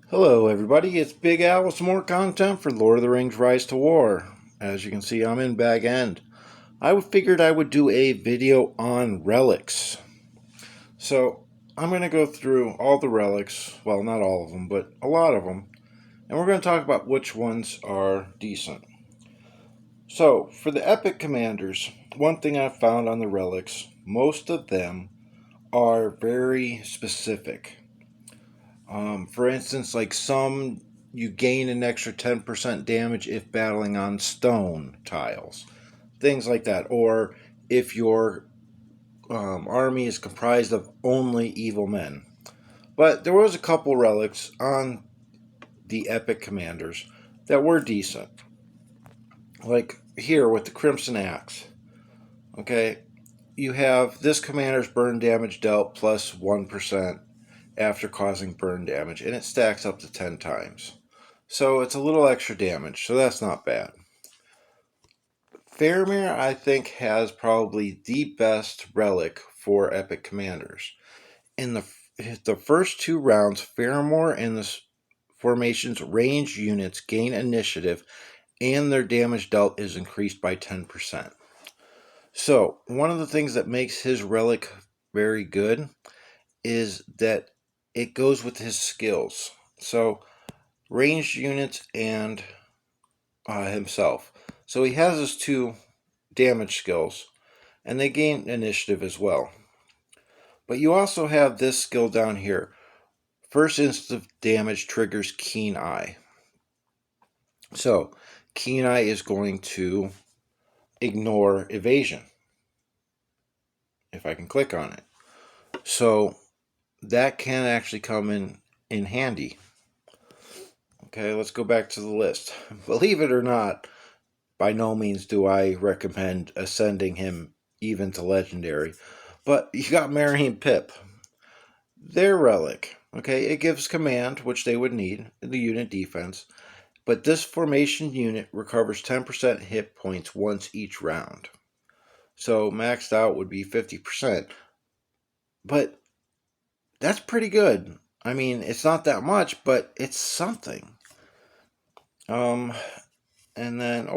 Hello everybody, it's Big Al with some more content for Lord of the Rings Rise to War. As you can see, I'm in Bag End. I figured I would do a video on relics. So, I'm going to go through all the relics, well not all of them, but a lot of them, and we're going to talk about which ones are decent. So, for the epic commanders, one thing I've found on the relics, most of them are very specific. For instance, like some you gain an extra 10% damage if battling on stone tiles, things like that. Or if your army is comprised of only evil men. But there was a couple relics on the epic commanders that were decent. Like here with the Crimson Axe. Okay, you have this commander's burn damage dealt plus 1% after causing burn damage, and it stacks up to 10 times. So it's a little extra damage, so that's not bad. Faramir, I think, has probably the best relic for epic commanders. In the first two rounds, Faramir and the formation's ranged units gain initiative, and their damage dealt is increased by 10%. So, one of the things that makes his relic very good is that it goes with his skills. So, ranged units and himself. So he has his two damage skills, and they gain initiative as well. But you also have this skill down here. First instance of damage triggers Keen Eye. So, Keen Eye is going to ignore evasion, if I can click on it. So, that can actually come in handy. Okay, let's go back to the list. Believe it or not, by no means do I recommend ascending him even to legendary. But you got Merry and Pip. Their relic. Okay, it gives command, which they would need, the unit defense. But this formation unit recovers 10% hit points once each round. So maxed out would be 50%. But that's pretty good. I mean, it's not that much, but it's something. Um, and then,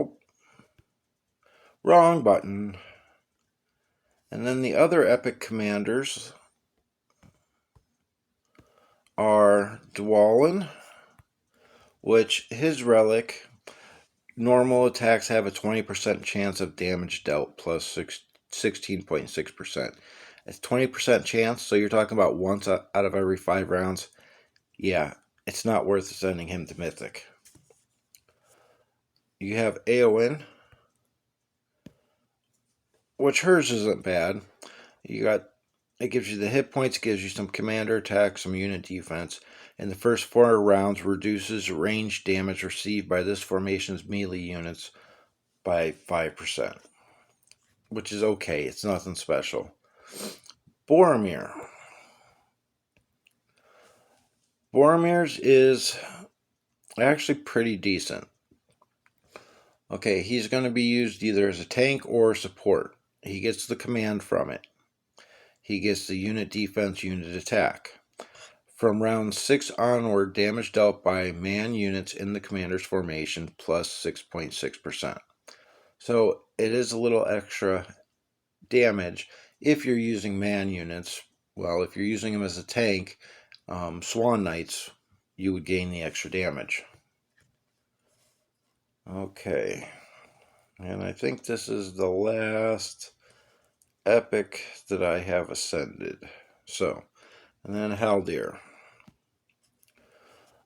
wrong button. And then the other epic commanders are Dwalin, which his relic, normal attacks have a 20% chance of damage dealt plus 16.6%. It's 20% chance, so you're talking about once out of every 5 rounds. Yeah, it's not worth sending him to Mythic. You have Eowyn, which hers isn't bad. It gives you the hit points, gives you some commander attack, some unit defense. In the first 4 rounds, reduces range damage received by this formation's melee units by 5%, which is okay. It's nothing special. Boromir. Boromir's is actually pretty decent. Okay, he's going to be used either as a tank or support. He gets the command from it. He gets the unit defense, unit attack. From round 6 onward, damage dealt by man units in the commander's formation plus 6.6%. So it is a little extra damage if you're using man units. Well, if you're using them as a tank, Swan Knights, you would gain the extra damage. Okay, and I think this is the last epic that I have ascended. So, and then Haldir.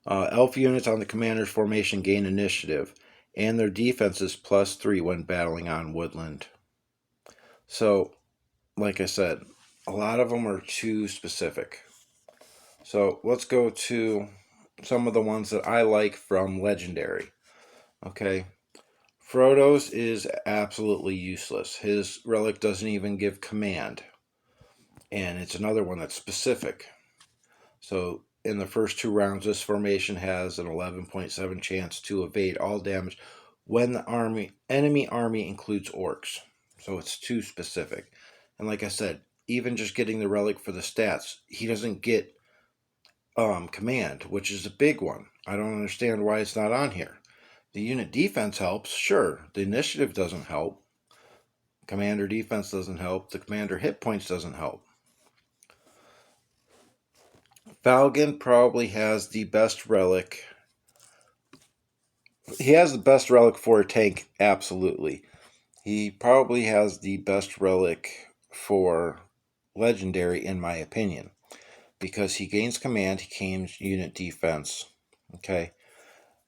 Elf units on the commander's formation gain initiative, and their defense is plus 3 when battling on woodland. So, like I said, a lot of them are too specific. So, let's go to some of the ones that I like from Legendary. Okay, Frodo's is absolutely useless. His relic doesn't even give command. And it's another one that's specific. So in the first 2 rounds, this formation has an 11.7 chance to evade all damage when the enemy army includes orcs. So it's too specific. And like I said, even just getting the relic for the stats, he doesn't get command, which is a big one. I don't understand why it's not on here. The unit defense helps, sure. The initiative doesn't help. Commander defense doesn't help. The commander hit points doesn't help. Falcon probably has the best relic. He has the best relic for a tank, absolutely. He probably has the best relic for legendary, in my opinion, because he gains command, he gains unit defense. Okay.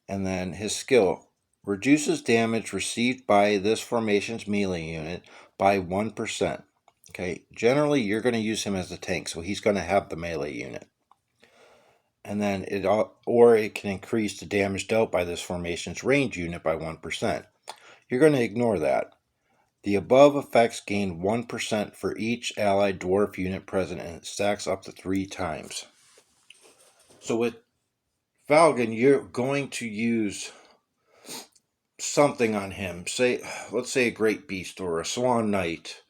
And then his skill reduces damage received by this formation's melee unit by 1%. Okay, generally you're going to use him as a tank, so he's going to have the melee unit. And then it can increase the damage dealt by this formation's range unit by 1%. You're going to ignore that. The above effects gain 1% for each allied dwarf unit present, and it stacks up to 3 times. So with Falcon, you're going to use something on him. Let's say a Great Beast or a Swan Knight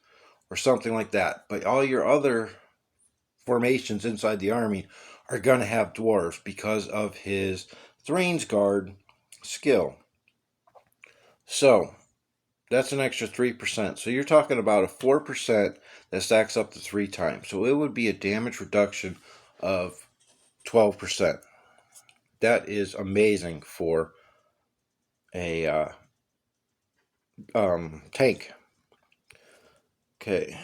or something like that. But all your other formations inside the army are going to have dwarves because of his Thrain's Guard skill. So that's an extra 3%. So you're talking about a 4% that stacks up to 3 times. So it would be a damage reduction of 12%. That is amazing for a tank. Okay.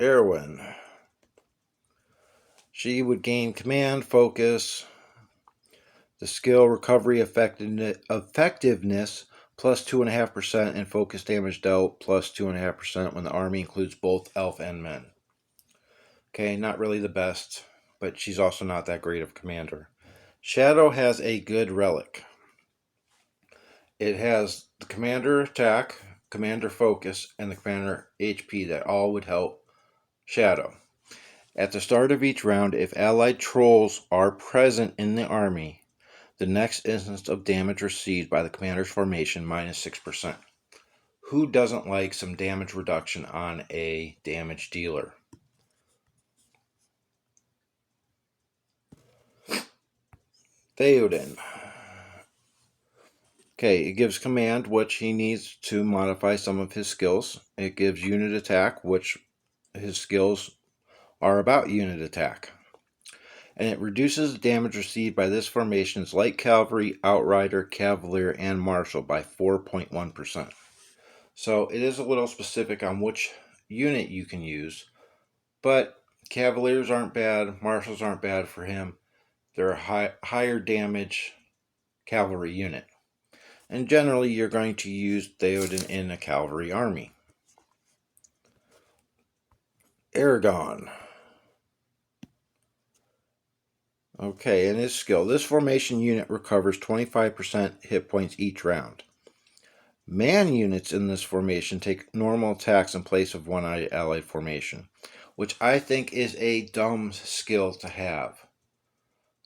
Erwin. She would gain command, focus, the skill recovery effectiveness plus 2.5%, and focus damage dealt plus 2.5% when the army includes both elf and men. Okay, not really the best, but she's also not that great of a commander. Shadow has a good relic. It has the commander attack, commander focus, and the commander HP that all would help Shadow. At the start of each round, if allied trolls are present in the army, the next instance of damage received by the commander's formation minus 6%. Who doesn't like some damage reduction on a damage dealer? Theoden. Okay, it gives command, which he needs to modify some of his skills. It gives unit attack, which his skills are about unit attack. And it reduces the damage received by this formation's light cavalry, outrider, cavalier, and marshal by 4.1%. So it is a little specific on which unit you can use, but cavaliers aren't bad, marshals aren't bad for him. They're a higher damage cavalry unit. And generally you're going to use Theoden in a cavalry army. Aragon. Okay, and his skill. This formation unit recovers 25% hit points each round. Man units in this formation take normal attacks in place of one allied formation, which I think is a dumb skill to have.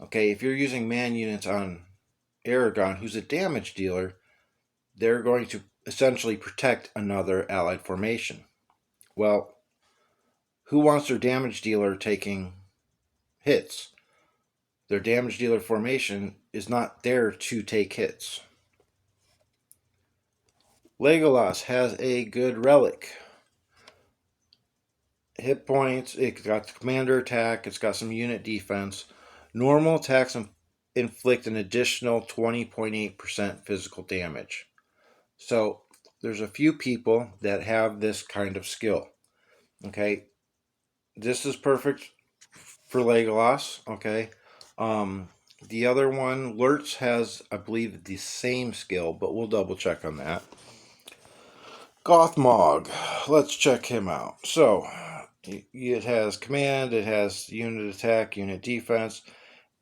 Okay, if you're using man units on Aragon, who's a damage dealer, they're going to essentially protect another allied formation. Well, who wants their damage dealer taking hits? Their damage dealer formation is not there to take hits. Legolas has a good relic. Hit points, it's got the commander attack, it's got some unit defense. Normal attacks inflict an additional 20.8% physical damage. So there's a few people that have this kind of skill. Okay, this is perfect for Legolas. Okay, the other one, Lurtz, has, I believe, the same skill, but we'll double check on that. Gothmog, let's check him out. So it has command, it has unit attack, unit defense,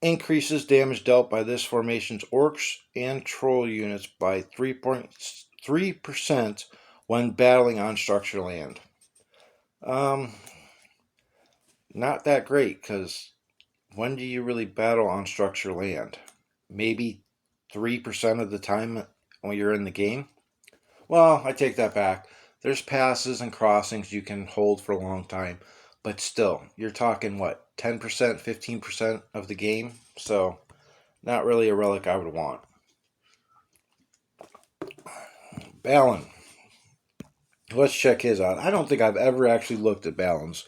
increases damage dealt by this formation's orcs and troll units by 3.3% when battling on structured land. Not that great, because when do you really battle on structured land? Maybe 3% of the time when you're in the game? Well, I take that back. There's passes and crossings you can hold for a long time, But still, you're talking what, 10%, 15% of the game? So, not really a relic I would want. Balin. Let's check his out. I don't think I've ever actually looked at Balin's.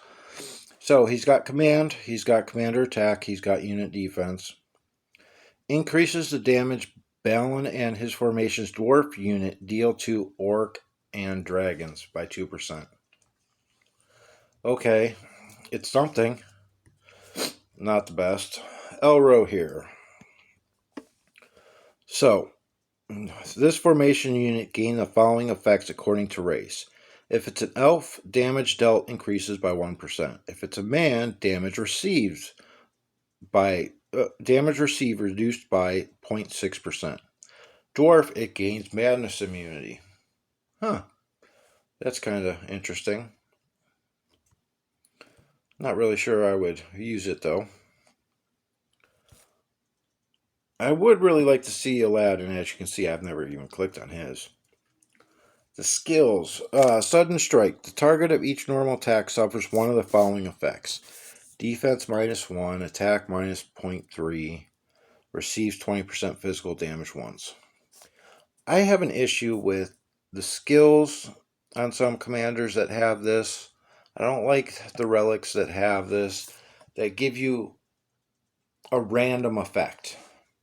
So, he's got command, he's got commander attack, he's got unit defense. Increases the damage Balin and his formation's dwarf unit deal to orc and dragons by 2%. Okay, it's something. Not the best. Elro here. So, this formation unit gain the following effects according to race. If it's an elf, damage dealt increases by 1%. If it's a man, damage received reduced by 0.6%. Dwarf, it gains madness immunity. Huh. That's kind of interesting. Not really sure I would use it though. I would really like to see Aladdin. As you can see, I've never even clicked on his. The skills. Sudden Strike. The target of each normal attack suffers one of the following effects. Defense -1, attack -0.3, receives 20% physical damage once. I have an issue with the skills on some commanders that have this. I don't like the relics that have this, that give you a random effect.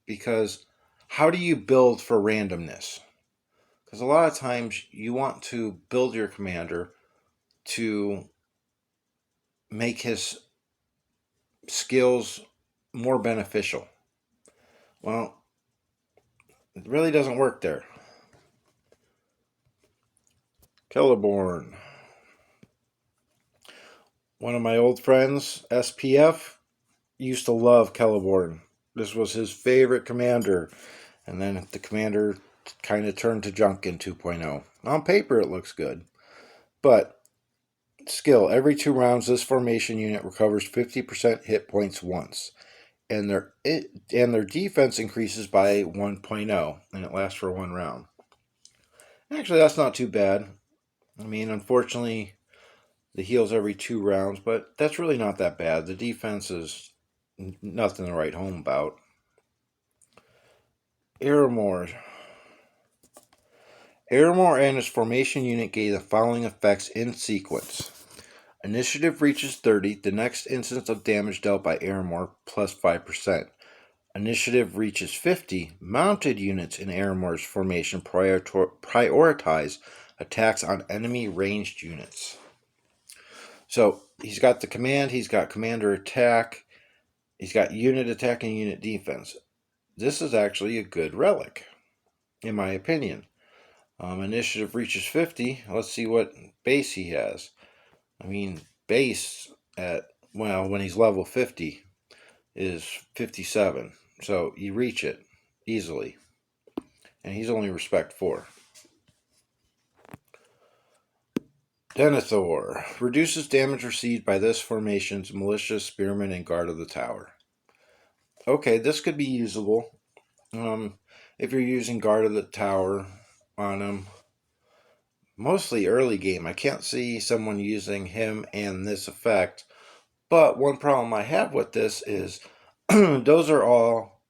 Because how do you build for randomness? Because a lot of times you want to build your commander to make his skills more beneficial. Well, it really doesn't work there. Celeborn. One of my old friends, SPF, used to love Celeborn. This was his favorite commander. And then the commander kind of turned to junk in 2.0. On paper, it looks good. But, skill. Every 2 rounds, this formation unit recovers 50% hit points once. And their defense increases by 1.0. And it lasts for 1 round. Actually, that's not too bad. I mean, unfortunately, the heals every 2 rounds, but that's really not that bad. The defense is nothing to write home about. Aramor. Aramor and his formation unit gain the following effects in sequence. Initiative reaches 30, the next instance of damage dealt by Aramor plus 5%. Initiative reaches 50, mounted units in Aramor's formation prioritize attacks on enemy ranged units. So he's got the command, he's got commander attack, he's got unit attack and unit defense. This is actually a good relic, in my opinion. Initiative reaches 50. Let's see what base he has. I mean, base when he's level 50 is 57. So you reach it easily. And he's only respect 4. Denethor. Reduces damage received by this formation's militia, spearmen, and guard of the tower. Okay, this could be usable. If you're using guard of the tower on him. Mostly early game. I can't see someone using him and this effect. But one problem I have with this is those are all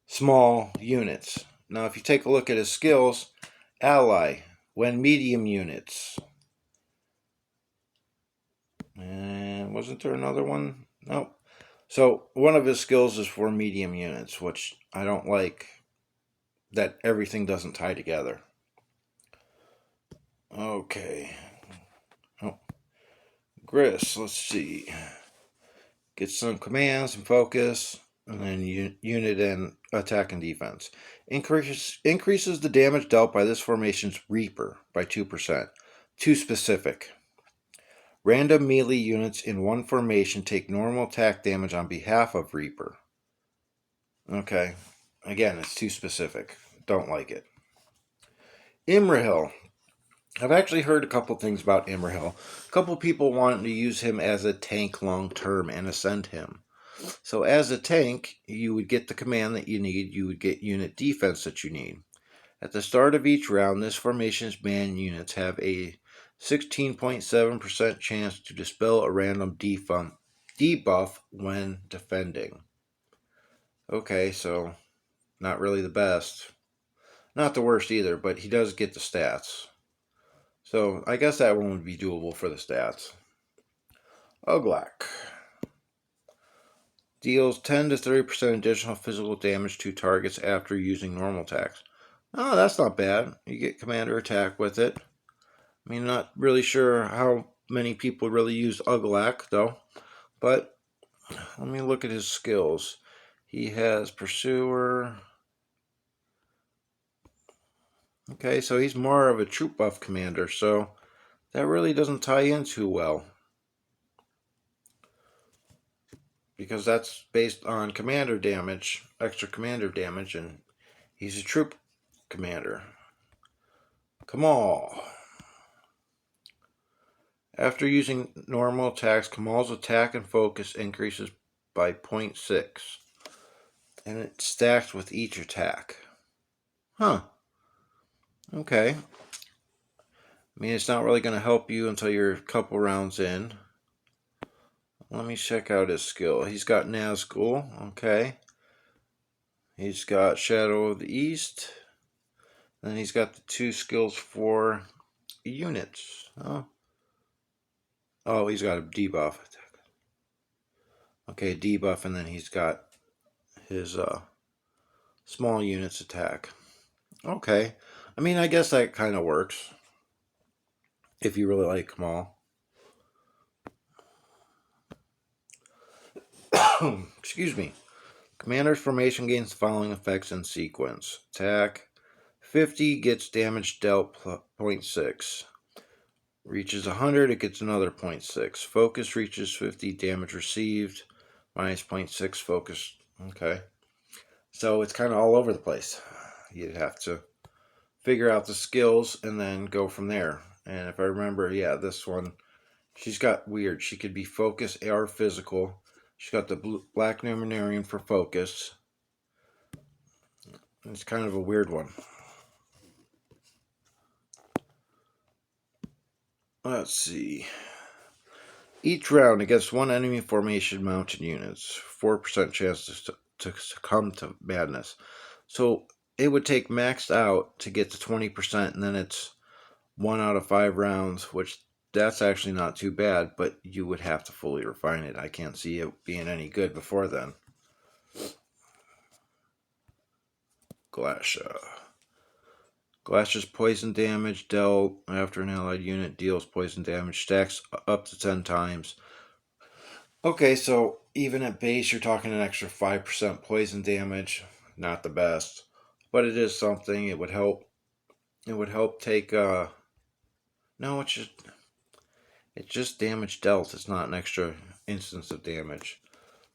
small units. Now, if you take a look at his skills, ally, when medium units. And wasn't there another one? Nope. So one of his skills is for medium units, which I don't like that everything doesn't tie together. Okay. Oh. Gris, let's see. Get some commands and focus, and then unit and attack and defense. Increases the damage dealt by this formation's Reaper by 2%. Too specific. Random melee units in one formation take normal attack damage on behalf of Reaper. Okay. Again, it's too specific. Don't like it. Imrahil. I've actually heard a couple things about Imrahil. A couple people wanting to use him as a tank long term and ascend him. So as a tank, you would get the command that you need. You would get unit defense that you need. At the start of each round, this formation's man units have a 16.7% chance to dispel a random debuff when defending. Okay, so not really the best. Not the worst either, but he does get the stats. So I guess that one would be doable for the stats. Uglak deals 10 to 30% additional physical damage to targets after using normal attacks. Oh, that's not bad. You get commander attack with it. I mean, not really sure how many people really use Uglak, though. But let me look at his skills. He has Pursuer. Okay, so he's more of a troop buff commander, so that really doesn't tie in too well. Because that's based on commander damage, extra commander damage, and he's a troop commander. Kamal. After using normal attacks, Kamal's attack and focus increases by 0.6. And it stacks with each attack. Huh. Okay. I mean, it's not really going to help you until you're a couple rounds in. Let me check out his skill. He's got Nazgul. Okay. He's got Shadow of the East. Then he's got the 2 skills for units. Oh, he's got a debuff. Okay, debuff, and then he's got his small units attack. Okay. I mean, I guess that kind of works. If you really like Kamal. Excuse me. Commander's formation gains the following effects in sequence. Attack 50 gets damage dealt 0.6. Reaches 100, it gets another 0.6. Focus reaches 50, damage received, minus 0.6 focus. Okay. So it's kind of all over the place. You'd have to figure out the skills and then go from there. And if I remember, yeah, this one, she's got weird. She could be focus or physical. She's got the black Numenarian for focus. It's kind of a weird one. Let's see. Each round against one enemy formation mounted units, 4% chance to succumb to madness. So it would take maxed out to get to 20%, and then it's 1 out of 5 rounds, which that's actually not too bad, but you would have to fully refine it. I can't see it being any good before then. Glasha. Glasha's poison damage dealt after an allied unit deals poison damage stacks up to 10 times. Okay, so even at base, you're talking an extra 5% poison damage. Not the best, but it is something. It would help. It would help take. No, it's just damage dealt. It's not an extra instance of damage.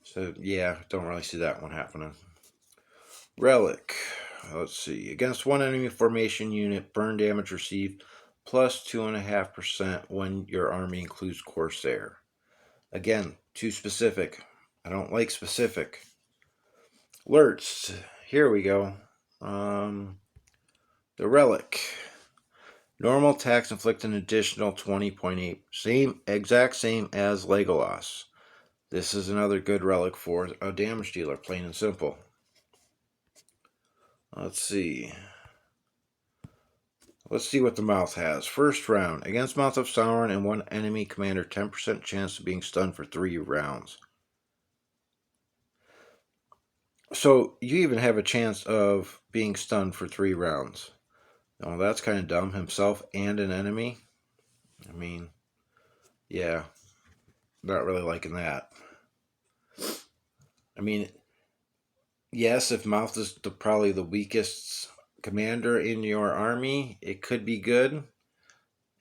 So yeah, don't really see that one happening. Relic. Let's see. Against one enemy formation unit, burn damage received plus 2.5% when your army includes Corsair. Again, too specific. I don't like specific. Alerts. Here we go. The Relic. Normal attacks inflict an additional 20.8. Exact same as Legolas. This is another good relic for a damage dealer, plain and simple. Let's see. Let's see what the Mouth has. First round. Against Mouth of Sauron and one enemy commander, 10% chance of being stunned for 3 rounds. So you even have a chance of being stunned for 3 rounds. Oh, that's kind of dumb. Himself and an enemy. I mean, yeah, not really liking that. I mean, yes, if Mouth is probably the weakest commander in your army, it could be good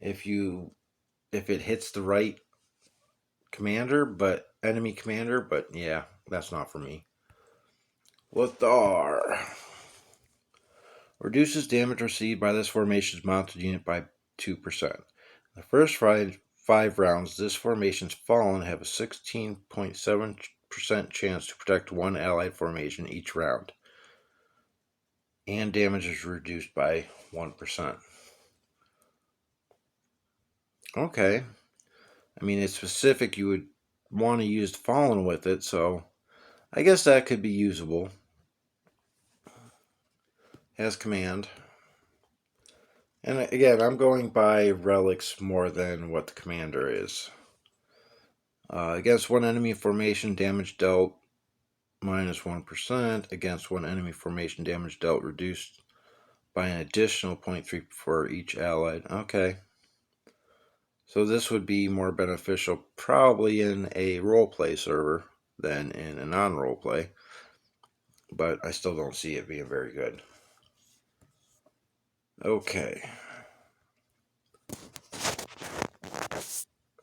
if it hits the right enemy commander, but yeah, that's not for me. LoTR reduces damage received by this formation's mounted unit by 2%. The first 5 rounds, this formation's fallen have a 16.7% chance to protect one allied formation each round, and damage is reduced by 1%. Okay. I mean, it's specific you would want to use Fallen with it, so I guess that could be usable as command. And again, I'm going by relics more than what the commander is. Against one enemy formation, damage dealt minus 1%. Against one enemy formation, damage dealt reduced by an additional 0.3 for each allied. Okay. So this would be more beneficial probably in a roleplay server than in a non-roleplay. But I still don't see it being very good. Okay.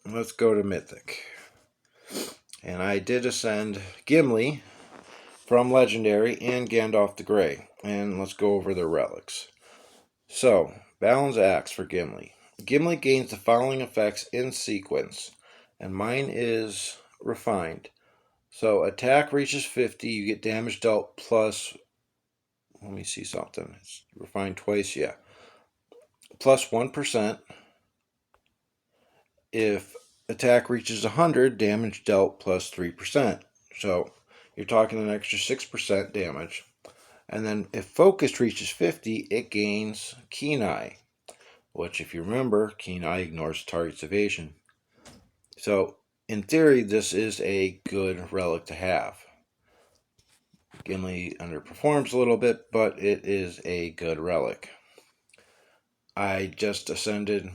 Let's go to Mythic. And I did ascend Gimli from Legendary and Gandalf the Grey. And let's go over their relics. So, Balin's Axe for Gimli. Gimli gains the following effects in sequence. And mine is refined. So, attack reaches 50, you get damage dealt plus... Let me see something. It's refined twice, yeah. Plus 1%. If attack reaches 100, damage dealt plus 3%. So you're talking an extra 6% damage. And then if focus reaches 50, it gains Keen Eye, which, if you remember, Keen Eye ignores the target's evasion. So in theory, this is a good relic to have. Gimli underperforms a little bit, but it is a good relic. I just ascended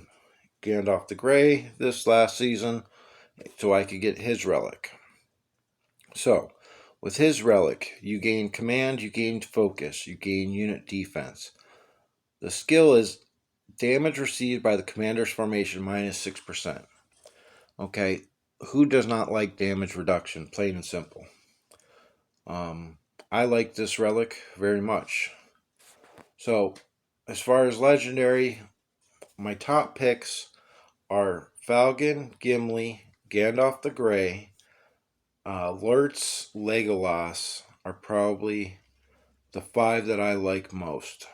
Gandalf the Grey this last season so I could get his relic. So, with his relic, you gain command, you gain focus, you gain unit defense. The skill is damage received by the commander's formation minus 6%. Okay, who does not like damage reduction, plain and simple? I like this relic very much. So, as far as legendary, my top picks are Falcon, Gimli, Gandalf the Grey, Lurtz, Legolas are probably the 5 that I like most.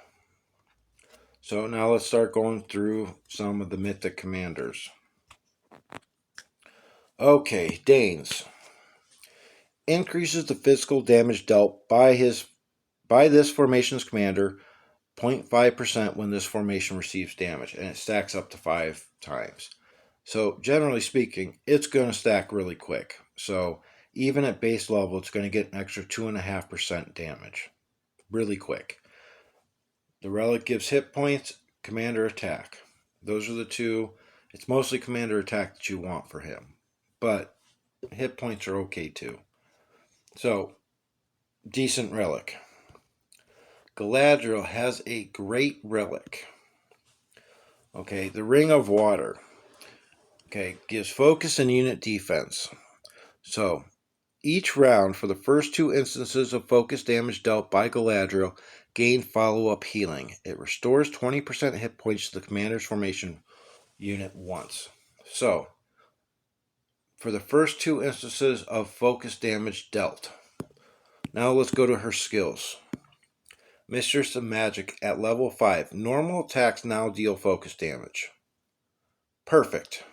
So now let's start going through some of the mythic commanders. Okay, Danes. Increases the physical damage dealt by this formation's commander 0.5% when this formation receives damage, and it stacks up to 5 times. So generally speaking, it's going to stack really quick. So even at base level, it's going to get an extra 2.5% damage. Really quick. The relic gives hit points, commander attack. Those are the two. It's mostly commander attack that you want for him. But hit points are okay too. So, decent relic. Galadriel has a great relic. Okay, the Ring of Water. Okay, gives focus and unit defense. So, each round for the first 2 instances of focus damage dealt by Galadriel, gain follow-up healing. It restores 20% hit points to the commander's formation unit once. So, for the first 2 instances of focus damage dealt. Now let's go to her skills. Mistress of Magic at level 5. Normal attacks now deal focus damage. Perfect.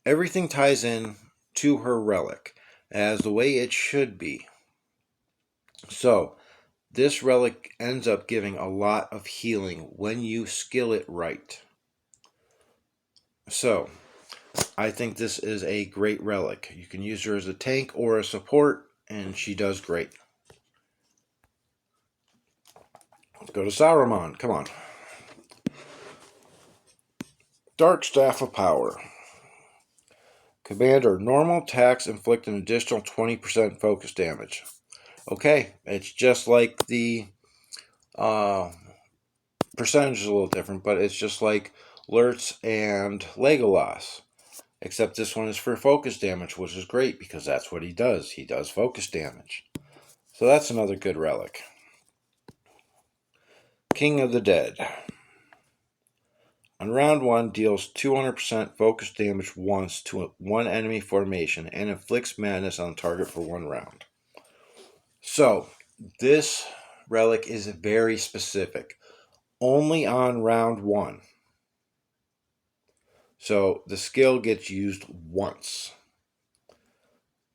Everything ties in to her relic as the way it should be. So, this relic ends up giving a lot of healing when you skill it right. So, I think this is a great relic. You can use her as a tank or a support, and she does great. Let's go to Saruman. Come on. Dark Staff of Power. Commander, normal attacks inflict an additional 20% focus damage. Okay, it's just like the percentage is a little different, but it's just like Lurtz and Legolas. Except this one is for focus damage, which is great because that's what he does. He does focus damage. So that's another good relic. King of the Dead. On round 1, deals 200% focus damage once to one enemy formation and inflicts madness on the target for 1 round. So, this relic is very specific. Only on round 1. So the skill gets used once.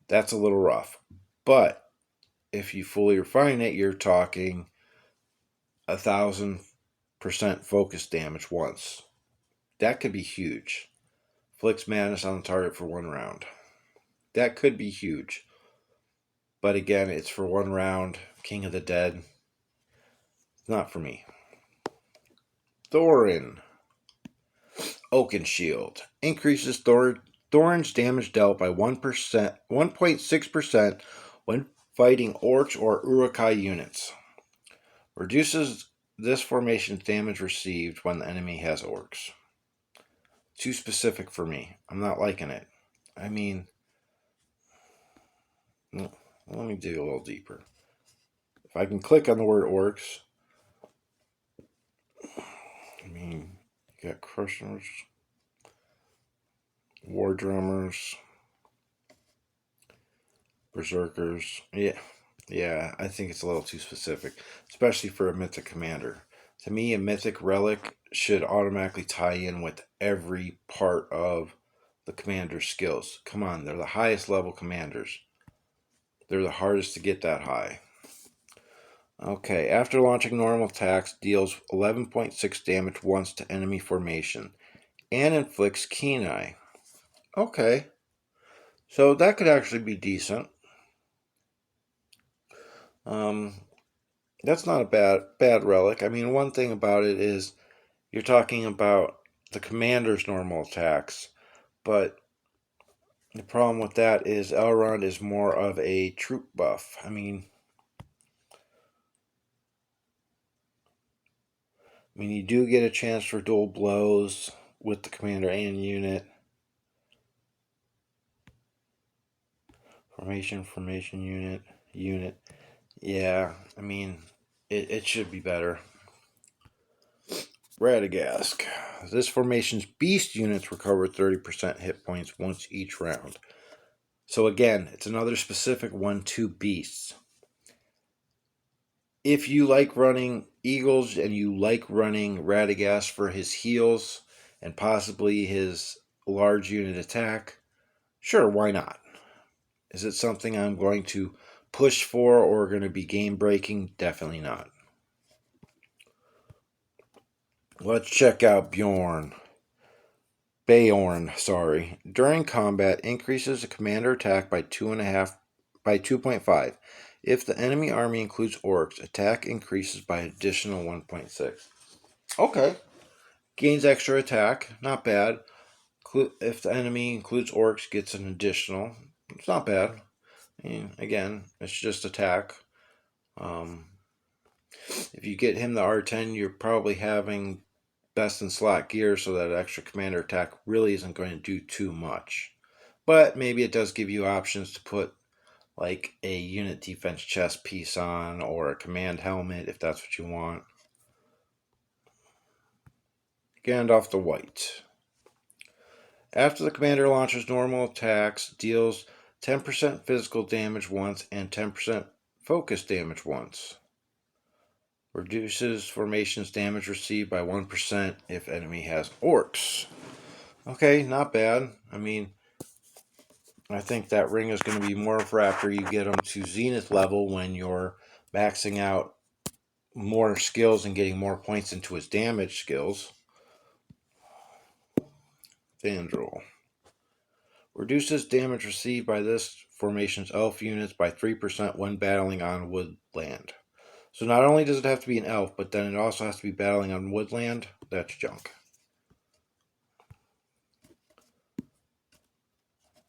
That's a little rough. But if you fully refine it, you're talking 1,000% focus damage once. That could be huge. Flicks madness on the target for 1 round. That could be huge. But again, it's for 1 round. King of the Dead. Not for me. Thorin. Oakenshield. Increases Thorin's damage dealt by 1.6% when fighting orcs or Urukai units. Reduces this formation's damage received when the enemy has orcs. Too specific for me. I'm not liking it. I mean, let me dig a little deeper. If I can click on the word orcs, I mean, you got crushers, war drummers, berserkers. Yeah, I think it's a little too specific, especially for a mythic commander. To me, a mythic relic should automatically tie in with every part of the commander's skills. Come on, they're the highest level commanders. They're the hardest to get that high. Okay, after launching normal attacks, deals 11.6 damage once to enemy formation and inflicts keen eye. Okay, so that could actually be decent. That's not a bad relic. I mean, one thing about it is you're talking about the commander's normal attacks, but the problem with that is Elrond is more of a troop buff. I mean, you do get a chance for dual blows with the commander and unit. Formation, unit. Yeah, I mean, it should be better. Radagast. This formation's beast units recover 30% hit points once each round. So again, it's another specific 1/2 beasts. If you like running Eagles and you like running Radagast for his heals and possibly his large unit attack, sure, why not? Is it something I'm going to push for or going to be game breaking? Definitely not. Let's check out Beorn. During combat, increases the commander attack by 2.5. If the enemy army includes orcs, attack increases by additional 1.6. Okay. Gains extra attack. Not bad. If the enemy includes orcs, gets an additional. It's not bad. I mean, again, it's just attack. If you get him the R10, you're probably having best in slot gear, so that extra commander attack really isn't going to do too much. But maybe it does give you options to put like a unit defense chest piece on or a command helmet if that's what you want. Gandalf the White. After the commander launches normal attacks, deals 10% physical damage once and 10% focus damage once. Reduces formation's damage received by 1% if enemy has orcs. Okay, not bad. I mean, I think that ring is going to be more for after you get them to zenith level when you're maxing out more skills and getting more points into his damage skills. Thandril. Reduces damage received by this formation's elf units by 3% when battling on woodland. So not only does it have to be an elf, but then it also has to be battling on woodland. That's junk.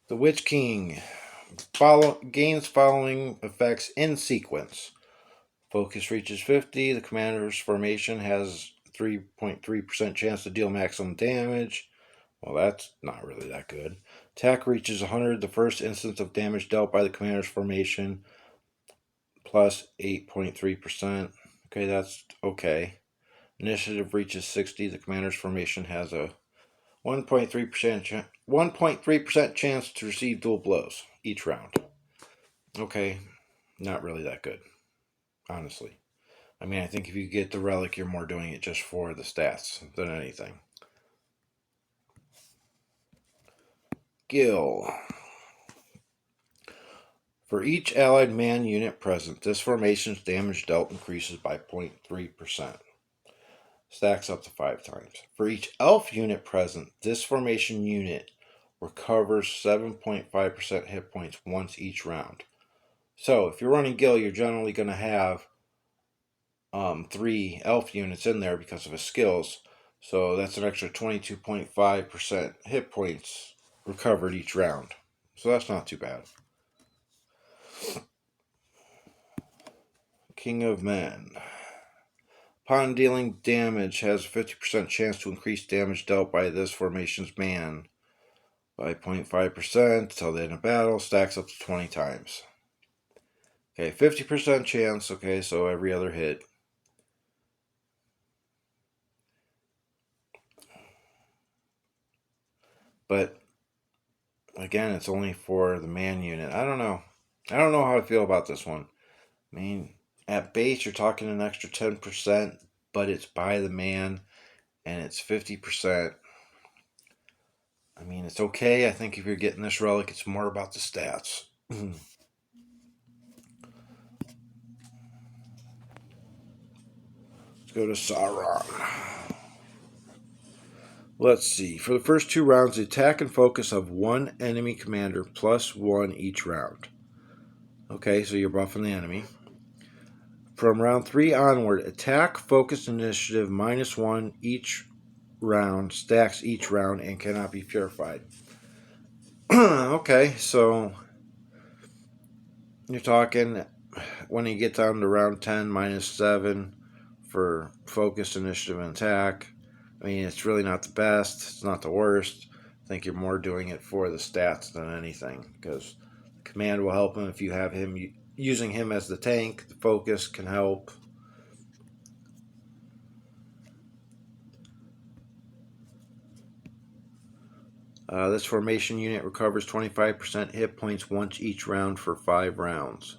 The Witch King gains following effects in sequence. Focus reaches 50. The commander's formation has 3.3% chance to deal maximum damage. Well, that's not really that good. Attack reaches 100. The first instance of damage dealt by the commander's formation plus 8.3%. Okay, that's okay. Initiative reaches 60. The commander's formation has a 1.3% chance to receive dual blows each round. Okay, not really that good, honestly. I mean, I think if you get the relic, you're more doing it just for the stats than anything. Gil. For each allied man unit present, this formation's damage dealt increases by 0.3%. Stacks up to 5 times. For each elf unit present, this formation unit recovers 7.5% hit points once each round. So if you're running Gil, you're generally going to have 3 elf units in there because of his skills. So that's an extra 22.5% hit points recovered each round. So that's not too bad. King of Men. Upon dealing damage, has a 50% chance to increase damage dealt by this formation's man by 0.5% until the end of battle. Stacks up to 20 times. Okay, 50% chance. Okay, so every other hit. But again, it's only for the man unit. I don't know. I don't know how I feel about this one. I mean, at base, you're talking an extra 10%, but it's by the man, and it's 50%. I mean, it's okay. I think if you're getting this relic, it's more about the stats. Let's go to Sauron. Let's see. For the first 2 rounds, the attack and focus of one enemy commander +1 each round. Okay, so you're buffing the enemy. From round 3 onward, attack, focus, initiative -1 each round, stacks each round, and cannot be purified. Okay, so you're talking when you get down to round 10, -7 for focus, initiative, and attack. I mean, it's really not the best. It's not the worst. I think you're more doing it for the stats than anything, because command will help him if you have him using him as the tank. The focus can help. This formation unit recovers 25% hit points once each round for 5 rounds.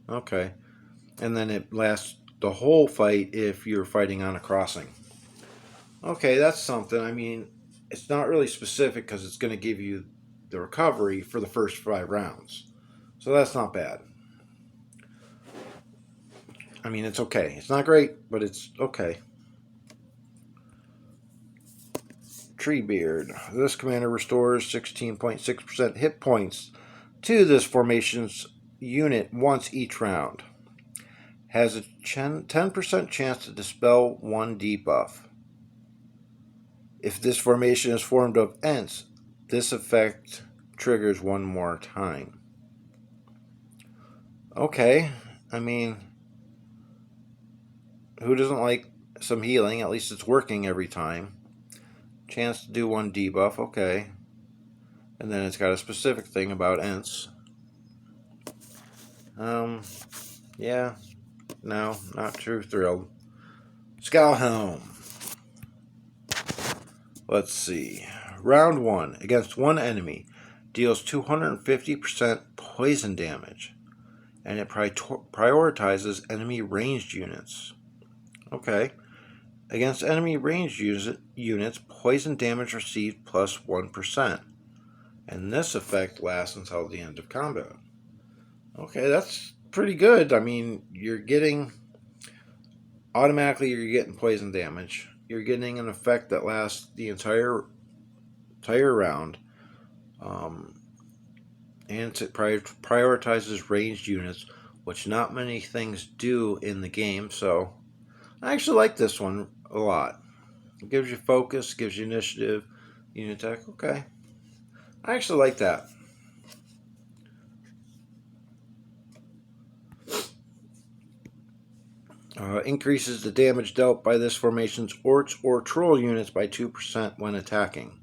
Okay. And then it lasts the whole fight if you're fighting on a crossing. Okay, that's something. I mean, it's not really specific because it's going to give you the recovery for the first 5 rounds. So that's not bad. I mean, it's okay. It's not great, but it's okay. Treebeard. This commander restores 16.6% hit points to this formation's unit once each round. Has a 10% chance to dispel 1 debuff. If this formation is formed of Ents, this effect triggers 1 more time. Okay, I mean, who doesn't like some healing? At least it's working every time. Chance to do 1 debuff, okay. And then it's got a specific thing about Ents. Yeah, no, not too thrilled. Skullhelm. Let's see. Round 1. Against one enemy, deals 250% poison damage. And it prioritizes enemy ranged units. Okay. Against enemy ranged units, poison damage received +1%. And this effect lasts until the end of combat. Okay, that's pretty good. I mean, you're getting poison damage. You're getting an effect that lasts the entire round. And it prioritizes ranged units, which not many things do in the game. So I actually like this one a lot. It gives you focus, gives you initiative, unit attack. Okay, I actually like that. Increases the damage dealt by this formation's orcs or troll units by 2% when attacking.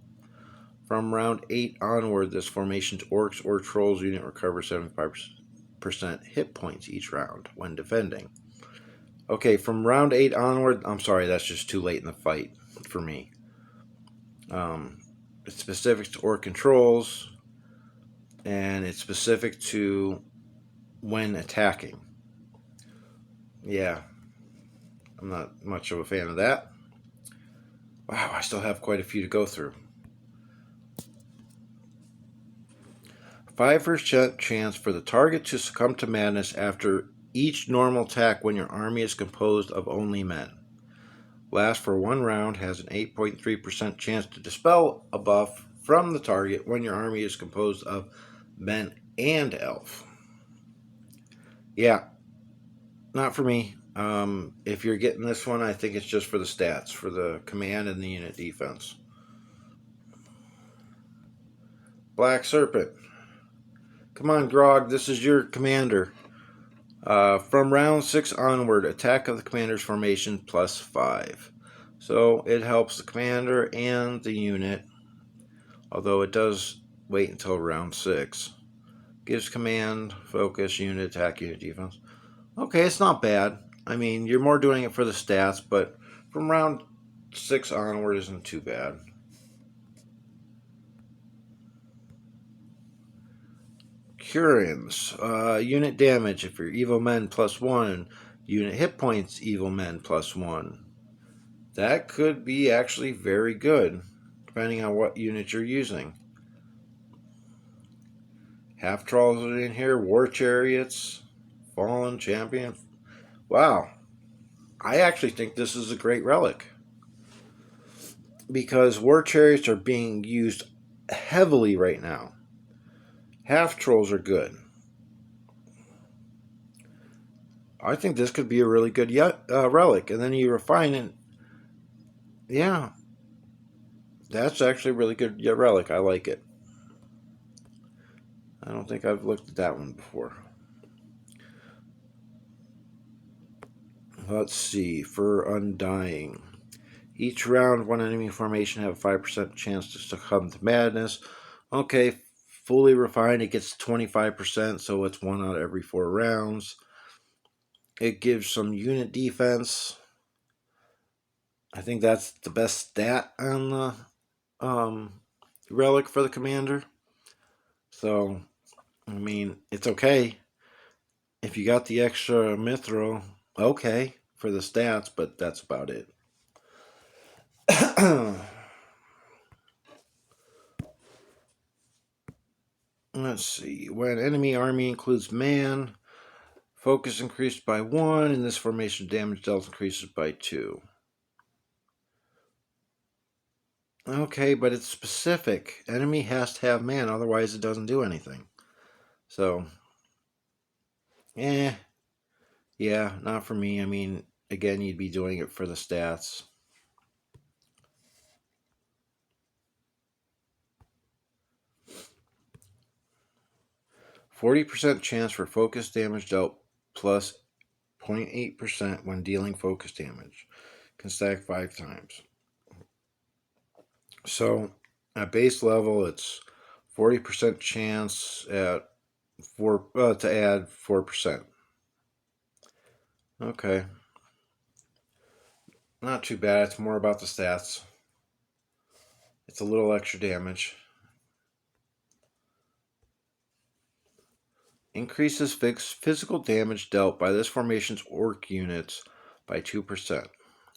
From round 8 onward, this formation's orcs or trolls unit recovers 75% hit points each round when defending. Okay, from round 8 onward, I'm sorry, that's just too late in the fight for me. It's specific to orc controls, and it's specific to when attacking. Yeah, I'm not much of a fan of that. Wow, I still have quite a few to go through. 5% chance for the target to succumb to madness after each normal attack when your army is composed of only men. Lasts for 1 round, has an 8.3% chance to dispel a buff from the target when your army is composed of men and elf. Yeah, not for me. If you're getting this one, I think it's just for the stats, for the command and the unit defense. Black Serpent. Come on, Grog, this is your commander. From round 6 onward, attack of the commander's formation +5. So it helps the commander and the unit, although it does wait until round 6. Gives command, focus, unit, attack, unit, defense. Okay, it's not bad. I mean, you're more doing it for the stats, but from round 6 onward isn't too bad. Curins. Unit damage if you're evil men +1. Unit hit points evil men +1. That could be actually very good, depending on what unit you're using. Half trolls are in here, war chariots, fallen champion. Wow, I actually think this is a great relic because war chariots are being used heavily right now. Half trolls are good. I think this could be a really good relic, and then you refine it. Yeah, that's actually a really good relic. I like it. I don't think I've looked at that one before. Let's see. For Undying. Each round, one enemy formation have a 5% chance to succumb to madness. Okay, fully refined, it gets 25%, so it's 1 out of every 4 rounds. It gives some unit defense. I think that's the best stat on the relic for the commander. So, I mean, it's okay. If you got the extra mithril, okay, for the stats, but that's about it. Let's see. When enemy army includes man, focus increased by 1, and this formation damage dealt increases by 2. Okay, but it's specific. Enemy has to have man, otherwise it doesn't do anything. So, yeah, not for me. I mean, again, you'd be doing it for the stats. %40 chance for focus damage dealt plus 0.8% when dealing focus damage. Can stack 5 times. So at base level, it's 40% chance at to add 4%. Okay, not too bad. It's more about the stats. It's a little extra damage. Increases physical damage dealt by this formation's orc units by 2%.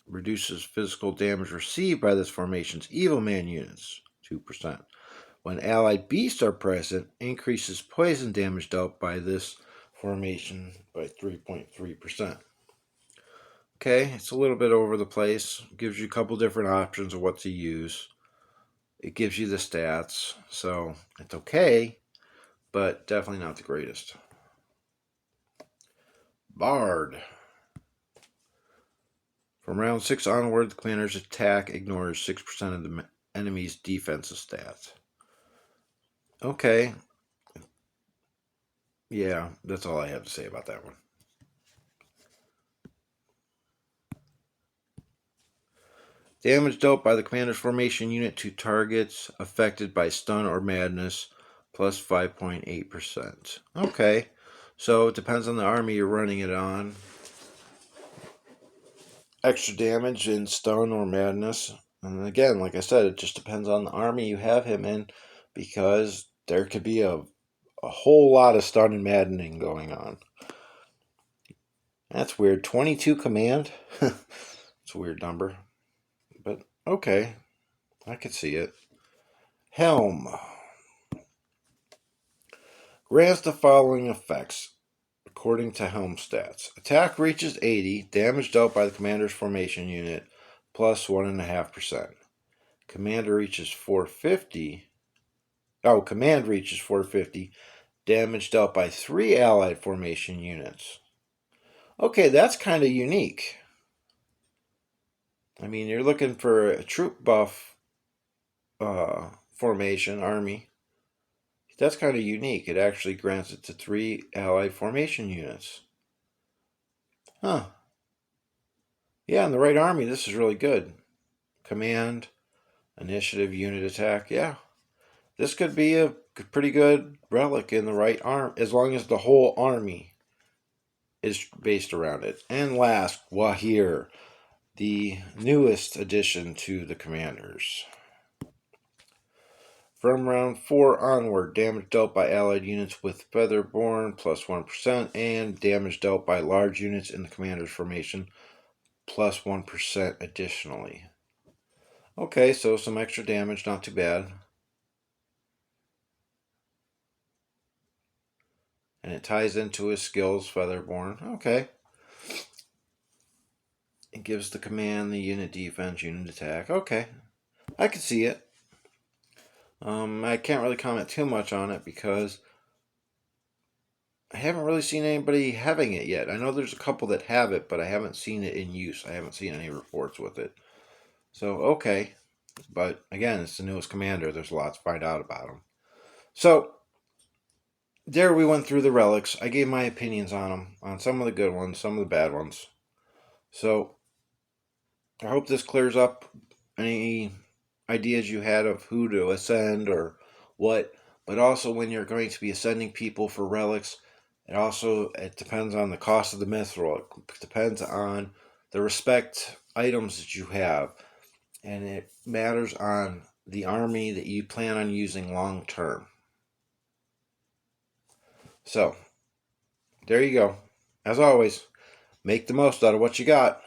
Reduces physical damage received by this formation's evil man units 2%. When allied beasts are present, increases poison damage dealt by this formation by 3.3%. Okay, it's a little bit over the place. Gives you a couple different options of what to use. It gives you the stats, so it's okay, but definitely not the greatest. Bard. From round 6 onward, the commander's attack ignores 6% of the enemy's defensive stats. Okay. Yeah, that's all I have to say about that one. Damage dealt by the commander's formation unit to targets affected by stun or madness, plus 5.8%. Okay, so it depends on the army you're running it on. Extra damage in stun or madness. And again, like I said, it just depends on the army you have him in, because there could be a whole lot of stun and maddening going on. That's weird. 22 command? It's a weird number. But Okay, I could see it. Helm grants the following effects according to Helm stats. Attack reaches 80, damage dealt by the commander's formation unit plus 1.5%. Commander reaches 450. Oh, command reaches 450, damage dealt by 3 allied formation units. Okay, that's kind of unique. I mean, you're looking for a troop buff formation, army. That's kind of unique. It actually grants it to 3 allied formation units. Huh. Yeah, in the right army, this is really good. Command, initiative, unit attack. Yeah. This could be a pretty good relic in the right arm, as long as the whole army is based around it. And last, Wahir, the newest addition to the commanders. From round 4 onward, damage dealt by allied units with Featherborn plus 1%, and damage dealt by large units in the commander's formation plus 1% additionally. Okay, so some extra damage, not too bad. And it ties into his skills, Featherborn. Okay. It gives the command the unit defense, unit attack. Okay. I can see it. I can't really comment too much on it because I haven't really seen anybody having it yet. I know there's a couple that have it, but I haven't seen it in use. I haven't seen any reports with it. So, okay. But again, it's the newest commander. There's a lot to find out about him. So, there we went through the relics. I gave my opinions on them, on some of the good ones, some of the bad ones. So, I hope this clears up any ideas you had of who to ascend or what. But also, when you're going to be ascending people for relics, it depends on the cost of the mithril. It depends on the respect items that you have, and it matters on the army that you plan on using long term. So, there you go. As always, make the most out of what you got.